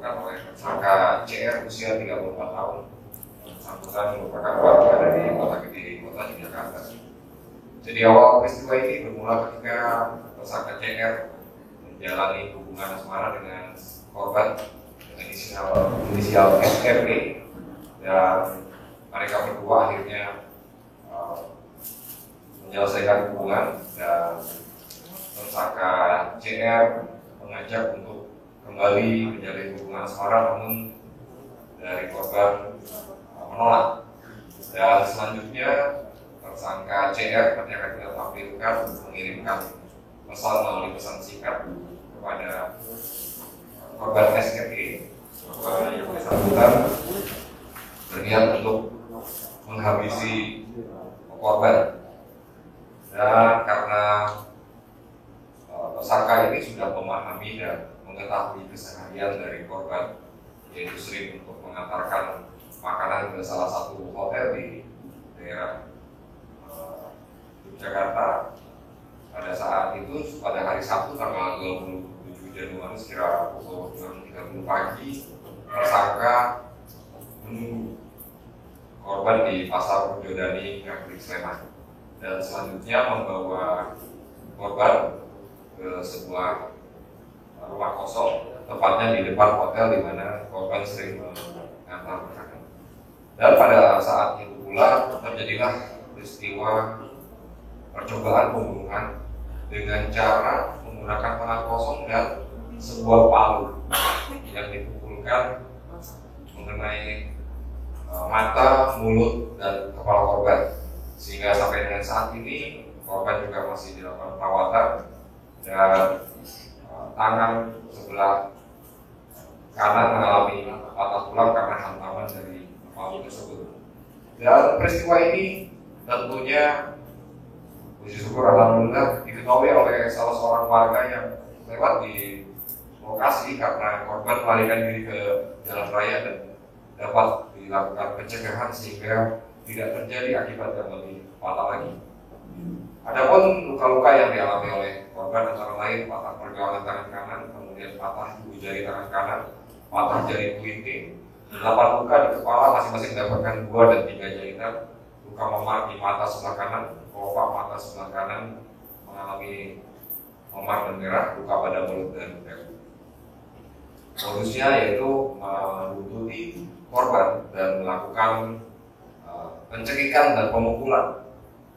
dilakukan oleh tersangka CR usia 34 tahun. Bersangkutan merupakan warga dari Kota Gede, Kota Yogyakarta. Jadi awal peristiwa ini bermula ketika tersangka CR menjalani hubungan asmara dengan korban dengan inisial SRE, dan mereka berdua akhirnya menyelesaikan hubungan, dan tersangka CR mengajak untuk kembali menjalin hubungan asmara, namun dari korban menolak. Dan selanjutnya tersangka CR yang akan kita tampilkan mengirimkan pesan melalui pesan singkat kepada korban SRE bahwa yang bersangkutan berniat untuk menghabisi korban. Dan karena tersangka ini sudah memahami dan mengetahui keseharian dari korban, yaitu sering untuk mengantarkan makanan ke salah satu hotel di daerah Yogyakarta. Pada saat itu, pada hari Sabtu tanggal 27 Januari sekira pukul 6.30 pagi, tersangka menunggu korban di Pasar Pujodani, Ngaglik, Sleman, dan selanjutnya membawa korban ke sebuah rumah kosong, tepatnya di depan hotel di mana korban sering mengantar makanan. Dan pada saat itu pula terjadilah peristiwa percobaan pembunuhan dengan cara menggunakan tangan kosong dan sebuah palu yang dipukulkan mengenai mata, mulut, dan kepala korban, sehingga sampai dengan saat ini korban juga masih dilakukan perawatan dan tangan sebelah kanan mengalami patah tulang karena hantaman dari palu tersebut. Dan peristiwa ini tentunya puji syukur alhamdulillah diketahui oleh salah seorang warga yang lewat di lokasi, karena korban melarikan diri ke jalan raya dan dapat dilakukan pencegahan sehingga tidak terjadi akibat yang lebih fatal lagi. Adapun luka-luka yang dialami oleh korban antara lain patah pergelangan tangan kanan, kemudian patah ibu jari tangan kanan, patah jari kelingking, 8 luka di kepala, masing-masing mendapatkan 2 dan 3 jahitan, luka memar di mata sebelah kanan, kelopak mata sebelah kanan mengalami memar dan merah, luka pada mulut dan dagu. Modusnya yaitu membuntuti korban dan melakukan pencekikan dan pemukulan,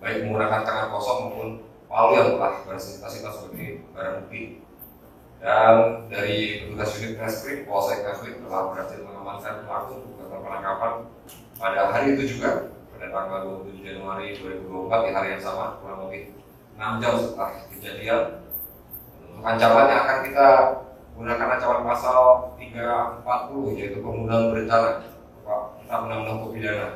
baik menggunakan tangan kosong maupun palu yang telah bersita sebagai barang bukti. Dan dari petugas unit reskrim Polsek Ngaglik telah berhasil mengamankan pelaku untuk penangkapan pada hari itu juga, pada tanggal 27 Januari 2024 di hari yang sama, kurang lebih 6 jam setelah kejadian. Untuk ancamannya akan kita gunakan ancaman pasal 340, yaitu pembunuhan berencana, kita undang-undang hukum pidana.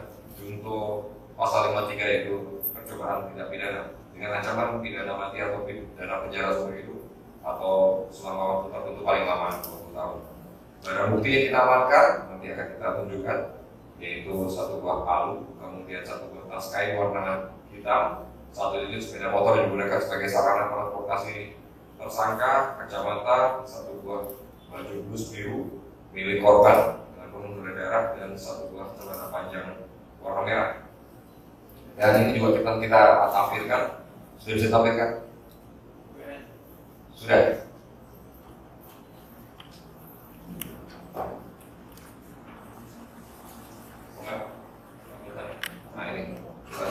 Untuk pasal 53 yaitu percobaan tindak pidana dengan ancaman pidana mati atau pidana penjara seumur hidup atau selama waktu tertentu paling lama 20 tahun. Barang bukti yang kita amankan nanti akan kita tunjukkan, yaitu 1 buah palu, kemudian 1 buah tas kain warna hitam, 1 unit sepeda motor yang digunakan sebagai sarana transportasi tersangka, kacamata, 1 buah baju blus biru milik korban dengan penuh darah, dan 1 buah celana panjang warna merah. Dan ini juga kita tampilkan. Sudah bisa tampilkan? Sudah. Nah ini kita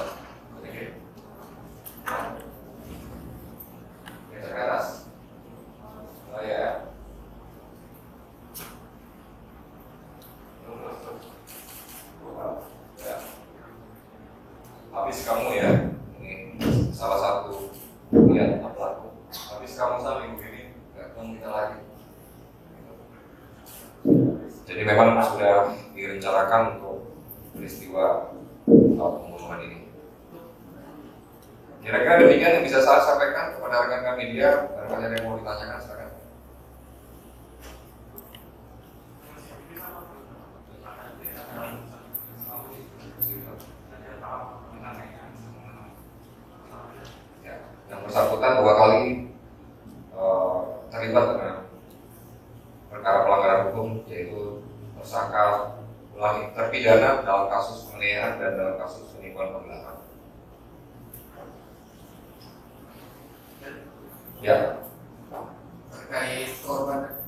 geser ke atas. Oh ya. Habis kamu ya, ini salah satu lihat pelaku. Habis kamu sampai begini, nggak ketemu kita lagi. Jadi memang sudah direncanakan untuk peristiwa pembunuhan ini. Kira-kira demikian yang bisa saya sampaikan kepada rekan-rekan media. Barangkali ada yang mau ditanyakan, silakan. Yang bersangkutan 2 kali terlibat dengan perkara pelanggaran hukum, yaitu yaitu tersangka ulangi terpidana dalam kasus penganiayaan dan dalam kasus penipuan penggelapan. Ya. Terkait korban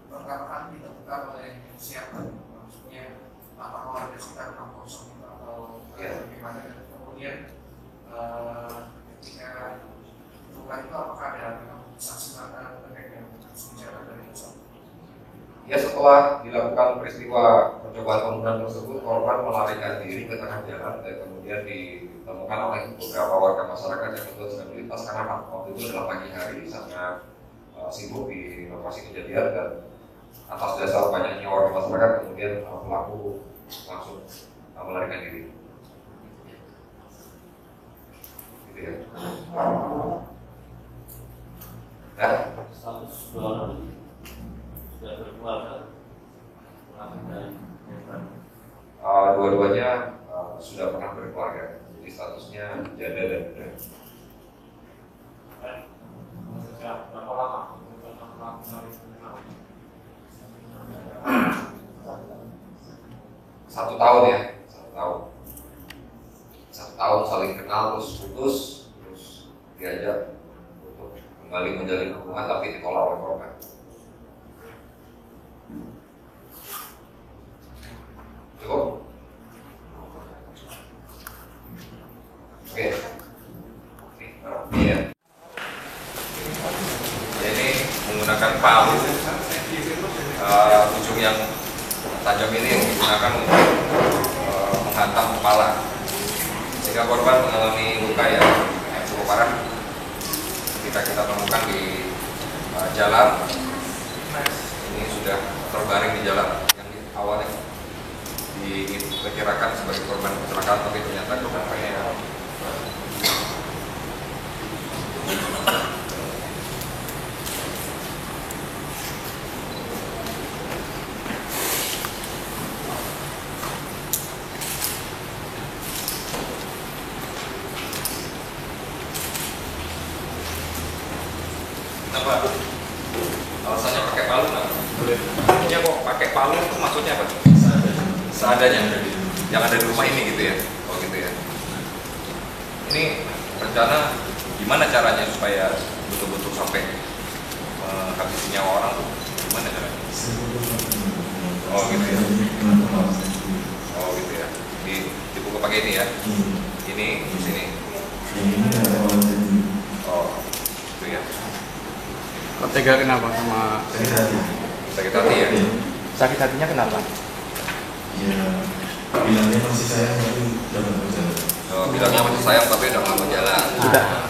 pertama kali ditemukan oleh siapa? Maksudnya apakah warga sekitar kampus atau bagaimana? Dan kemudian ketika ditemukan itu apakah ada saksi mata terkait dengan senjata dari itu? Ya, setelah dilakukan peristiwa percobaan pembunuhan tersebut, korban melarikan diri ke tengah jalan dan kemudian ditemukan oleh beberapa warga masyarakat yang ikut sedang melintas karena waktu itu adalah pagi hari, sangat sibuk di lokasi kejadian, dan atas dasar banyaknya warga masyarakat kemudian pelaku langsung melarikan diri. Gitu ya. Dan status dua orang sudah berkeluarga, dua-duanya sudah pernah berkeluarga, jadi statusnya janda dan muda. Berapa lama? 1 tahun ya, 1 tahun saling kenal, terus putus, terus diajak untuk kembali menjalin hubungan tapi ditolak oleh korban. Cukup? Oke. Iya. Ini menggunakan palu ujung yang tajam ini yang digunakan untuk menghantam kepala, sehingga korban mengalami luka yang cukup parah. Ketika kita temukan di jalan, ini sudah terbaring di jalan yang awalnya diperkirakan sebagai korban kecelakaan, tapi ternyata korban penganiayaan. Kenapa? Alasannya pakai palu nggak? Ya kok pakai palu itu maksudnya apa? Seadanya yang ada di rumah ini gitu ya? Oh gitu ya. Ini rencana gimana caranya supaya betul-betul sampai menghabisi nyawa orang tuh? Gimana caranya? Oh gitu ya. Oh gitu ya. Dibuka pakai ini ya? Ini di sini. Oh gitu ya. Kok tega kenapa sama Sakit hati ya? sakit hatinya kenapa? Ya, bilangnya masih sayang tapi udah gak berjalan. Oh, bilangnya masih sayang tapi udah nggak mau jalan.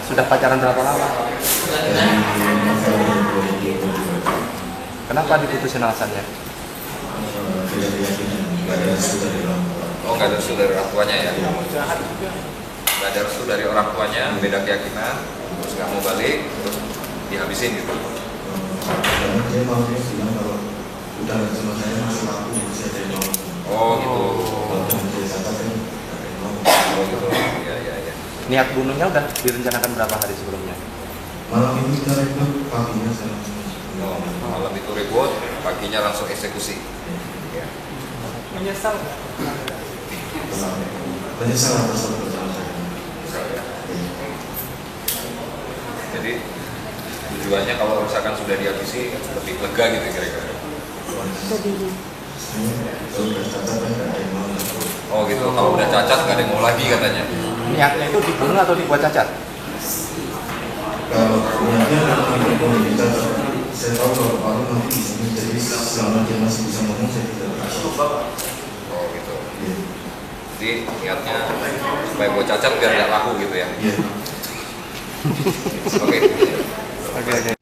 Sudah pacaran berapa lama? Dari November 2022. Kenapa diputusin alasannya? Beda keyakinan, gak ada restu dari orang tua. Oh, nggak ada restu dari orang tuanya ya? Nggak ada restu dari orang tuanya, beda keyakinan, terus nggak mau balik, terus dihabisin gitu. Karena dia maunya bilang kalau udah gak sama saya masih laku, masih ada yang mau. Oh gitu. Kalau dengan dia catat kan gak ada yang mau. Oh gitu. Ya ya ya. Niat bunuhnya udah direncanakan berapa hari sebelumnya? Malam ini kita rekod, paginya saya langsung. Oh, malam itu ribut, paginya langsung eksekusi. Ya. Menyesal nggak? Menyesal atas perbuatan saya. Jadi tujuannya kalau misalkan sudah dihabisi lebih lega gitu kira-kira. Kalau udah cacat kan gak ada yang mau. Oh gitu. Kalau udah cacat nggak ada yang mau lagi katanya. Niatnya itu dibunuh atau dibuat cacat? Kalau niatnya untuk membuat cacat, saya tahu kalau palu nanti bisa menjadi selama dia masih bisa ngomong saya tidak kasih. Oh gitu. Iya. Jadi niatnya supaya buat cacat biar nggak laku gitu ya. Iya. Oke. Oke.